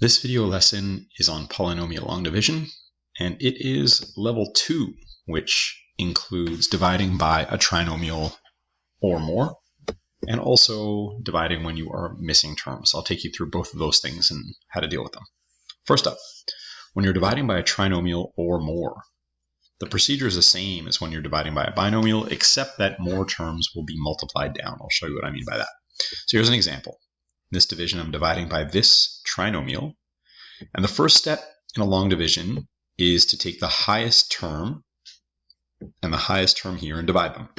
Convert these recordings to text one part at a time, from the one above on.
This video lesson is on polynomial long division, and it is level 2, which includes dividing by a trinomial or more, and also dividing when you are missing terms. I'll take you through both of those things and how to deal with them. First up, when you're dividing by a trinomial or more, the procedure is the same as when you're dividing by a binomial, except that more terms will be multiplied down. I'll show you what I mean by that. So here's an example. In this division, I'm dividing by this trinomial. And the first step in a long division is to take the highest term and the highest term here and divide them.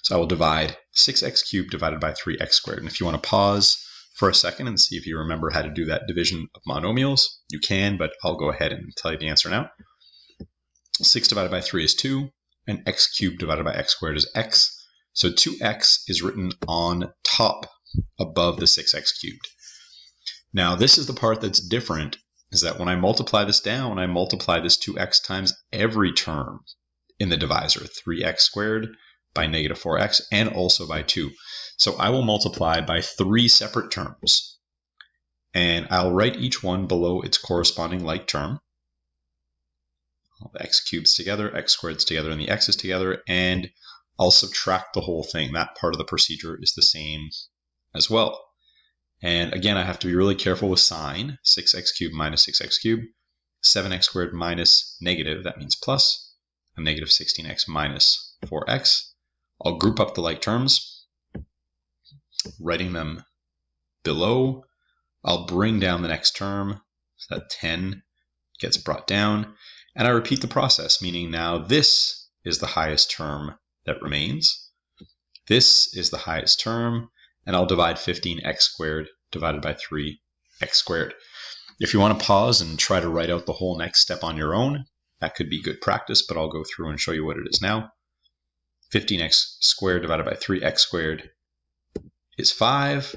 So I will divide 6x cubed divided by 3x squared. And if you want to pause for a second and see if you remember how to do that division of monomials, you can, but I'll go ahead and tell you the answer now. 6 divided by 3 is 2, and x cubed divided by x squared is x. So 2x is written on top above the 6x cubed. Now this is the part that's different, is that when I multiply this down, I multiply this 2x times every term in the divisor, 3x squared by negative 4x, and also by 2. So I will multiply by 3 separate terms, and I'll write each one below its corresponding like term. All the x cubes together, x squareds together, and the x's together, and I'll subtract the whole thing. That part of the procedure is the same as well. And again, I have to be really careful with sign. 6x cubed minus 6x cubed, 7x squared minus negative, that means plus, and negative 16x minus 4x. I'll group up the like terms, writing them below. I'll bring down the next term, so that 10 gets brought down, and I repeat the process, meaning now this is the highest term that remains. This is the highest term, and I'll divide 15x squared divided by 3x squared. If you want to pause and try to write out the whole next step on your own, that could be good practice, but I'll go through and show you what it is now. 15x squared divided by 3x squared is 5,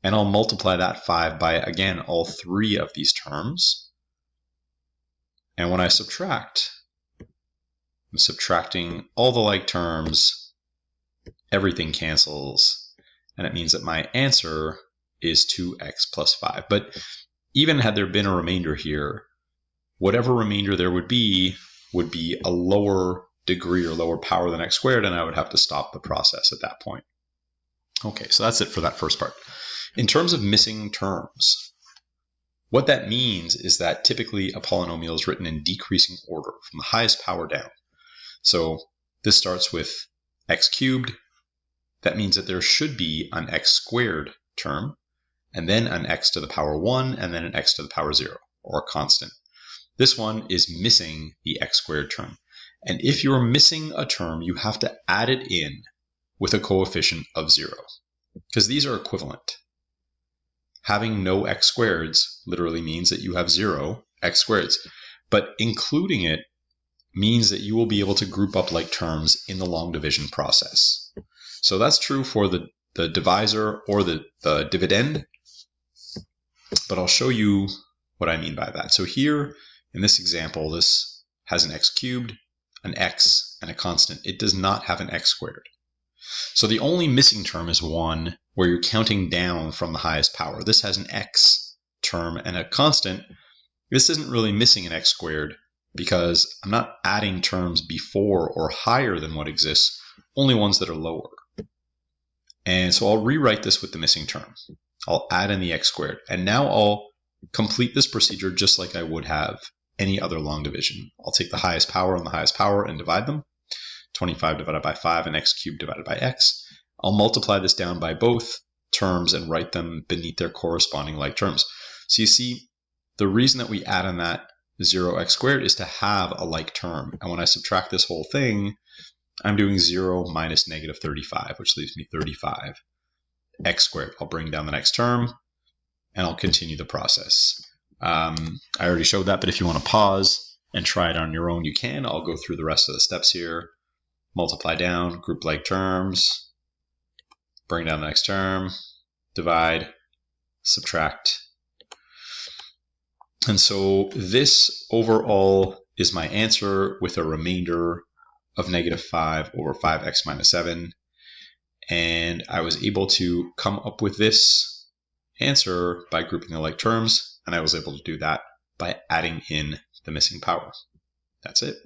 and I'll multiply that 5 by, again, all 3 of these terms. And when I subtract, I'm subtracting all the like terms, everything cancels, and it means that my answer is 2x plus 5. But even had there been a remainder here, whatever remainder there would be a lower degree or lower power than x squared, and I would have to stop the process at that point. Okay, so that's it for that first part. In terms of missing terms, what that means is that typically a polynomial is written in decreasing order from the highest power down. So this starts with x cubed. That means that there should be an x squared term, and then an x to the power 1, and then an x to the power 0, or a constant. This one is missing the x squared term. And if you're missing a term, you have to add it in with a coefficient of 0, because these are equivalent. Having no x squareds literally means that you have 0 x squareds, but including it means that you will be able to group up like terms in the long division process. So that's true for the divisor or the dividend, but I'll show you what I mean by that. So here in this example, this has an x cubed, an x, and a constant. It does not have an x squared. So the only missing term is 1 where you're counting down from the highest power. This has an x term and a constant. This isn't really missing an x squared because I'm not adding terms before or higher than what exists, only ones that are lower. And so I'll rewrite this with the missing term. I'll add in the x squared, and now I'll complete this procedure just like I would have any other long division. I'll take the highest power and the highest power and divide them. 25 divided by 5 and x cubed divided by x. I'll multiply this down by both terms and write them beneath their corresponding like terms. So you see, the reason that we add in that 0x squared is to have a like term. And when I subtract this whole thing, I'm doing 0 minus negative 35, which leaves me 35 x squared. I'll bring down the next term, and I'll continue the process. I already showed that, but if you want to pause and try it on your own, you can. I'll go through the rest of the steps here. Multiply down, group like terms, bring down the next term, divide, subtract. And so this overall is my answer with a remainder of negative 5 over 5x minus 7. And I was able to come up with this answer by grouping the like terms, and I was able to do that by adding in the missing power. That's it.